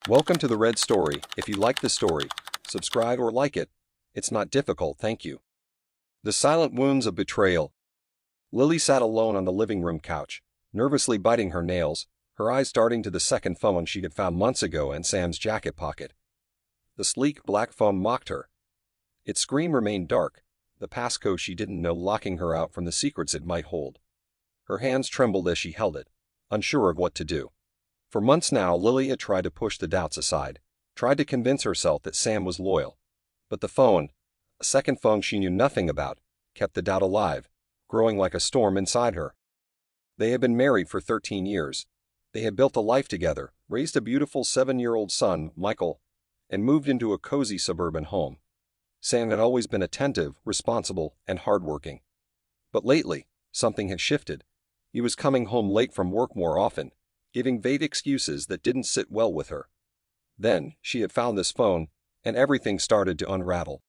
Welcome to the Red Story. If you like the story, subscribe or like it. It's not difficult, thank you. The Silent Wounds of Betrayal. Lily sat alone on the living room couch, nervously biting her nails, her eyes darting to the second phone she had found months ago in Sam's jacket pocket. The sleek black phone mocked her. Its screen remained dark, the passcode she didn't know locking her out from the secrets it might hold. Her hands trembled as she held it, unsure of what to do. For months now, Lily had tried to push the doubts aside, tried to convince herself that Sam was loyal. But the phone, a second phone she knew nothing about, kept the doubt alive, growing like a storm inside her. They had been married for 13 years. They had built a life together, raised a beautiful 7-year-old son, Michael, and moved into a cozy suburban home. Sam had always been attentive, responsible, and hardworking. But lately, something had shifted. He was coming home late from work more often, giving vague excuses that didn't sit well with her. Then, she had found this phone, and everything started to unravel.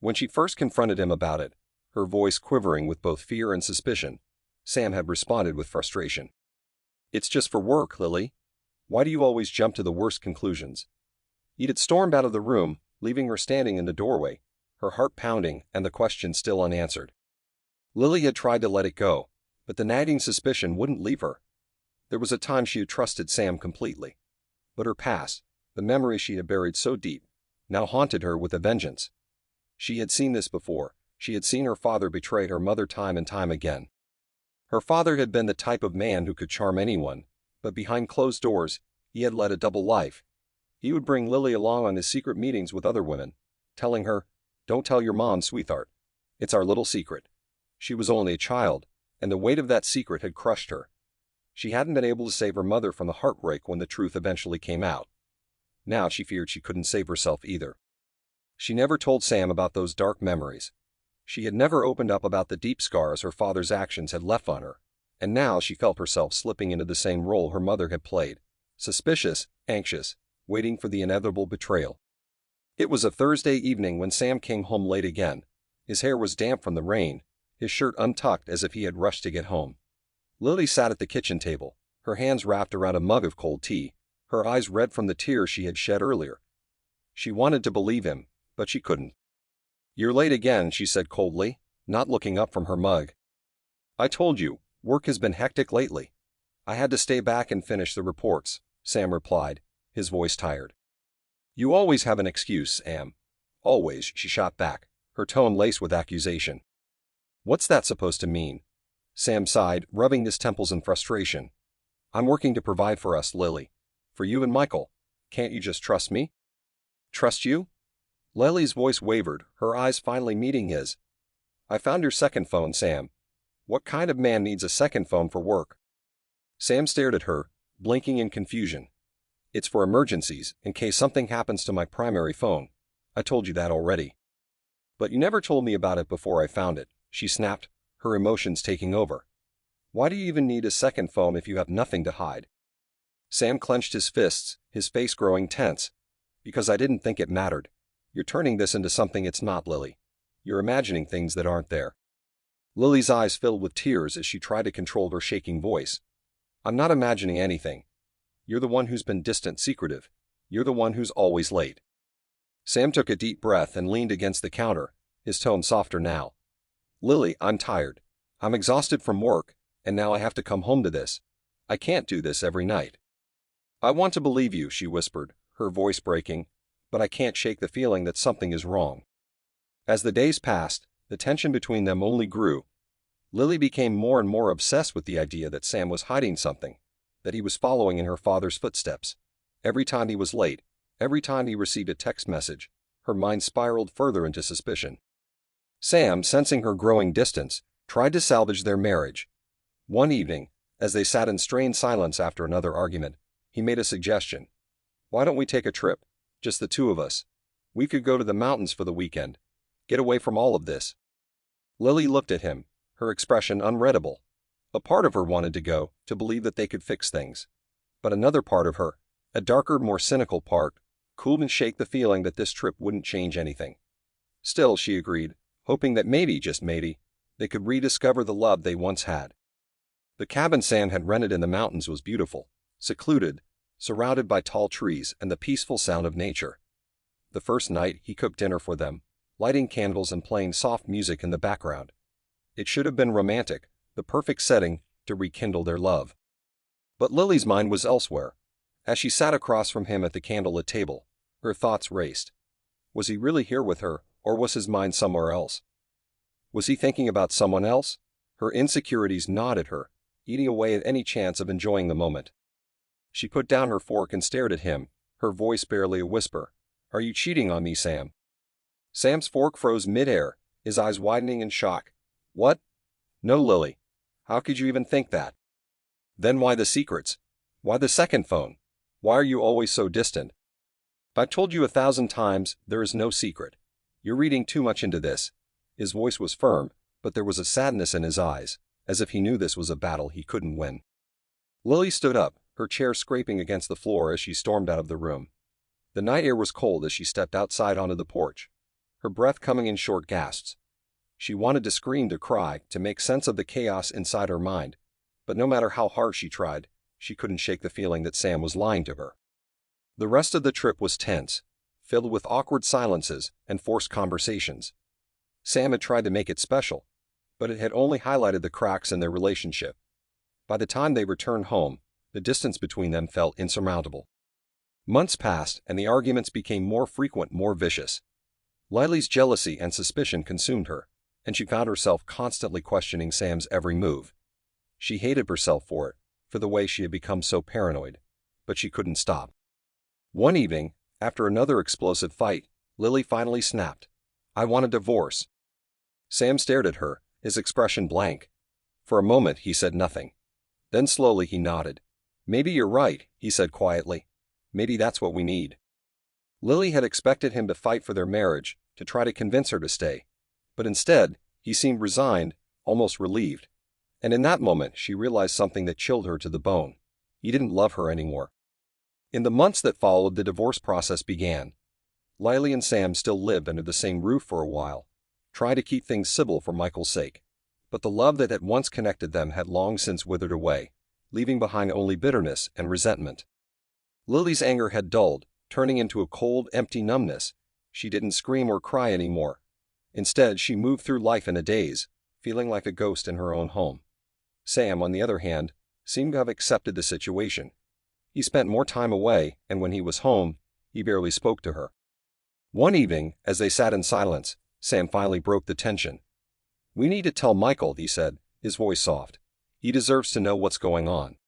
When she first confronted him about it, her voice quivering with both fear and suspicion, Sam had responded with frustration. "It's just for work, Lily. Why do you always jump to the worst conclusions?" He had stormed out of the room, leaving her standing in the doorway, her heart pounding and the question still unanswered. Lily had tried to let it go, but the nagging suspicion wouldn't leave her. There was a time she had trusted Sam completely. But her past, the memories she had buried so deep, now haunted her with a vengeance. She had seen this before. She had seen her father betray her mother time and time again. Her father had been the type of man who could charm anyone, but behind closed doors, he had led a double life. He would bring Lily along on his secret meetings with other women, telling her, "Don't tell your mom, sweetheart. It's our little secret." She was only a child, and the weight of that secret had crushed her. She hadn't been able to save her mother from the heartbreak when the truth eventually came out. Now she feared she couldn't save herself either. She never told Sam about those dark memories. She had never opened up about the deep scars her father's actions had left on her, and now she felt herself slipping into the same role her mother had played, suspicious, anxious, waiting for the inevitable betrayal. It was a Thursday evening when Sam came home late again. His hair was damp from the rain, his shirt untucked as if he had rushed to get home. Lily sat at the kitchen table, her hands wrapped around a mug of cold tea, her eyes red from the tears she had shed earlier. She wanted to believe him, but she couldn't. "You're late again," she said coldly, not looking up from her mug. "I told you, work has been hectic lately. I had to stay back and finish the reports," Sam replied, his voice tired. "You always have an excuse, Sam. Always," she shot back, her tone laced with accusation. "What's that supposed to mean?" Sam sighed, rubbing his temples in frustration. "I'm working to provide for us, Lily. For you and Michael. Can't you just trust me?" "Trust you?" Lily's voice wavered, her eyes finally meeting his. "I found your second phone, Sam. What kind of man needs a second phone for work?" Sam stared at her, blinking in confusion. "It's for emergencies, in case something happens to my primary phone. I told you that already." "But you never told me about it before I found it," she snapped, her emotions taking over. "Why do you even need a second phone if you have nothing to hide?" Sam clenched his fists, his face growing tense. "Because I didn't think it mattered. You're turning this into something it's not, Lily. You're imagining things that aren't there." Lily's eyes filled with tears as she tried to control her shaking voice. "I'm not imagining anything. You're the one who's been distant, secretive. You're the one who's always late." Sam took a deep breath and leaned against the counter, his tone softer now. "Lily, I'm tired. I'm exhausted from work, and now I have to come home to this. I can't do this every night." "I want to believe you," she whispered, her voice breaking, "but I can't shake the feeling that something is wrong." As the days passed, the tension between them only grew. Lily became more and more obsessed with the idea that Sam was hiding something, that he was following in her father's footsteps. Every time he was late, every time he received a text message, her mind spiraled further into suspicion. Sam, sensing her growing distance, tried to salvage their marriage. One evening, as they sat in strained silence after another argument, he made a suggestion. "Why don't we take a trip? Just the two of us. We could go to the mountains for the weekend. Get away from all of this." Lily looked at him, her expression unreadable. A part of her wanted to go, to believe that they could fix things. But another part of her, a darker, more cynical part, couldn't shake the feeling that this trip wouldn't change anything. Still, she agreed, hoping that maybe, just maybe, they could rediscover the love they once had. The cabin Sam had rented in the mountains was beautiful, secluded, surrounded by tall trees and the peaceful sound of nature. The first night, he cooked dinner for them, lighting candles and playing soft music in the background. It should have been romantic, the perfect setting to rekindle their love. But Lily's mind was elsewhere. As she sat across from him at the candlelit table, her thoughts raced. Was he really here with her, or was his mind somewhere else? Was he thinking about someone else? Her insecurities gnawed at her, eating away at any chance of enjoying the moment. She put down her fork and stared at him, her voice barely a whisper. "Are you cheating on me, Sam?" Sam's fork froze mid-air, his eyes widening in shock. "What? No, Lily. How could you even think that? Then why the secrets? Why the second phone? Why are you always so distant? I've told you 1,000 times there is no secret. You're reading too much into this." His voice was firm, but there was a sadness in his eyes, as if he knew this was a battle he couldn't win. Lily stood up, her chair scraping against the floor as she stormed out of the room. The night air was cold as she stepped outside onto the porch, her breath coming in short gasps. She wanted to scream, to cry, to make sense of the chaos inside her mind, but no matter how hard she tried, she couldn't shake the feeling that Sam was lying to her. The rest of the trip was tense, filled with awkward silences and forced conversations. Sam had tried to make it special, but it had only highlighted the cracks in their relationship. By the time they returned home, the distance between them felt insurmountable. Months passed, and the arguments became more frequent, more vicious. Lily's jealousy and suspicion consumed her, and she found herself constantly questioning Sam's every move. She hated herself for it, for the way she had become so paranoid, but she couldn't stop. One evening, after another explosive fight, Lily finally snapped. "I want a divorce." Sam stared at her, his expression blank. For a moment he said nothing. Then slowly he nodded. "Maybe you're right," he said quietly. "Maybe that's what we need." Lily had expected him to fight for their marriage, to try to convince her to stay. But instead, he seemed resigned, almost relieved. And in that moment, she realized something that chilled her to the bone. He didn't love her anymore. In the months that followed, the divorce process began. Lily and Sam still lived under the same roof for a while, trying to keep things civil for Michael's sake. But the love that had once connected them had long since withered away, leaving behind only bitterness and resentment. Lily's anger had dulled, turning into a cold, empty numbness. She didn't scream or cry anymore. Instead, she moved through life in a daze, feeling like a ghost in her own home. Sam, on the other hand, seemed to have accepted the situation. He spent more time away, and when he was home, he barely spoke to her. One evening, as they sat in silence, Sam finally broke the tension. "We need to tell Michael," he said, his voice soft. "He deserves to know what's going on."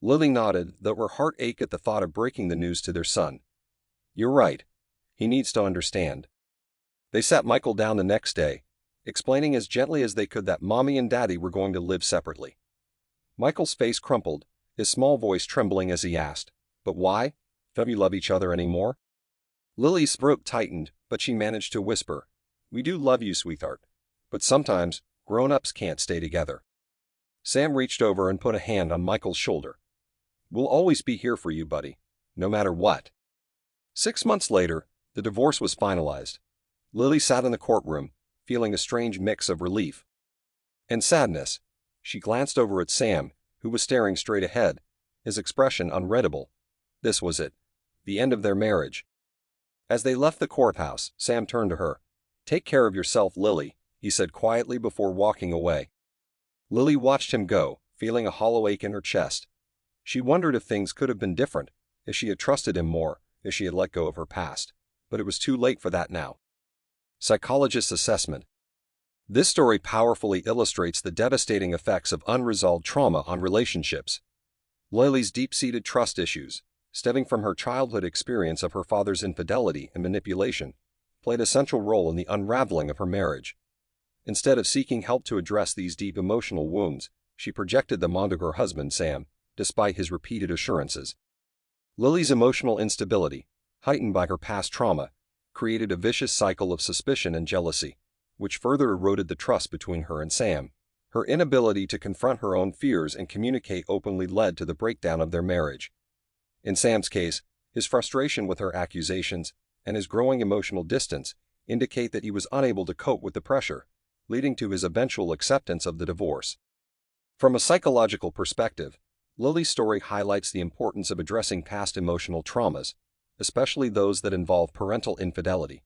Lily nodded, though her heart ached at the thought of breaking the news to their son. "You're right. He needs to understand." They sat Michael down the next day, explaining as gently as they could that Mommy and Daddy were going to live separately. Michael's face crumpled, his small voice trembling as he asked, "But why? Don't you love each other anymore?" Lily's throat tightened, but she managed to whisper, "We do love you, sweetheart. But sometimes, grown-ups can't stay together." Sam reached over and put a hand on Michael's shoulder. "We'll always be here for you, buddy, no matter what." 6 months later, the divorce was finalized. Lily sat in the courtroom, feeling a strange mix of relief and sadness. She glanced over at Sam, who was staring straight ahead, his expression unreadable. This was it, the end of their marriage. As they left the courthouse, Sam turned to her. "Take care of yourself, Lily," he said quietly before walking away. Lily watched him go, feeling a hollow ache in her chest. She wondered if things could have been different, if she had trusted him more, if she had let go of her past. But it was too late for that now. Psychologist's assessment. This story powerfully illustrates the devastating effects of unresolved trauma on relationships. Lily's deep-seated trust issues, stemming from her childhood experience of her father's infidelity and manipulation, played a central role in the unraveling of her marriage. Instead of seeking help to address these deep emotional wounds, she projected them onto her husband, Sam, despite his repeated assurances. Lily's emotional instability, heightened by her past trauma, created a vicious cycle of suspicion and jealousy, which further eroded the trust between her and Sam. Her inability to confront her own fears and communicate openly led to the breakdown of their marriage. In Sam's case, his frustration with her accusations and his growing emotional distance indicate that he was unable to cope with the pressure, leading to his eventual acceptance of the divorce. From a psychological perspective, Lily's story highlights the importance of addressing past emotional traumas, especially those that involve parental infidelity.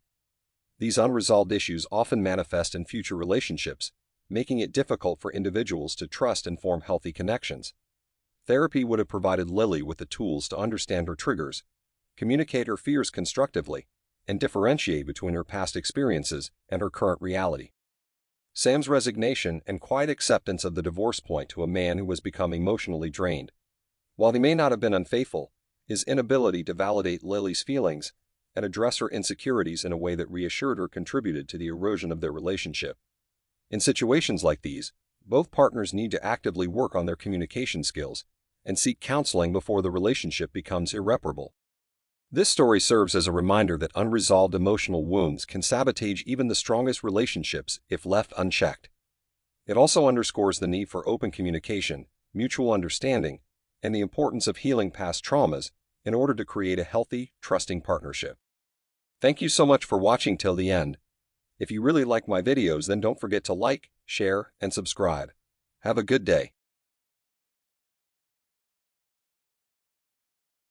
These unresolved issues often manifest in future relationships, making it difficult for individuals to trust and form healthy connections. Therapy would have provided Lily with the tools to understand her triggers, communicate her fears constructively, and differentiate between her past experiences and her current reality. Sam's resignation and quiet acceptance of the divorce point to a man who has become emotionally drained. While he may not have been unfaithful, his inability to validate Lily's feelings and address her insecurities in a way that reassured her contributed to the erosion of their relationship. In situations like these, both partners need to actively work on their communication skills and seek counseling before the relationship becomes irreparable. This story serves as a reminder that unresolved emotional wounds can sabotage even the strongest relationships if left unchecked. It also underscores the need for open communication, mutual understanding, and the importance of healing past traumas in order to create a healthy, trusting partnership. Thank you so much for watching till the end. If you really like my videos, then don't forget to like, share, and subscribe. Have a good day.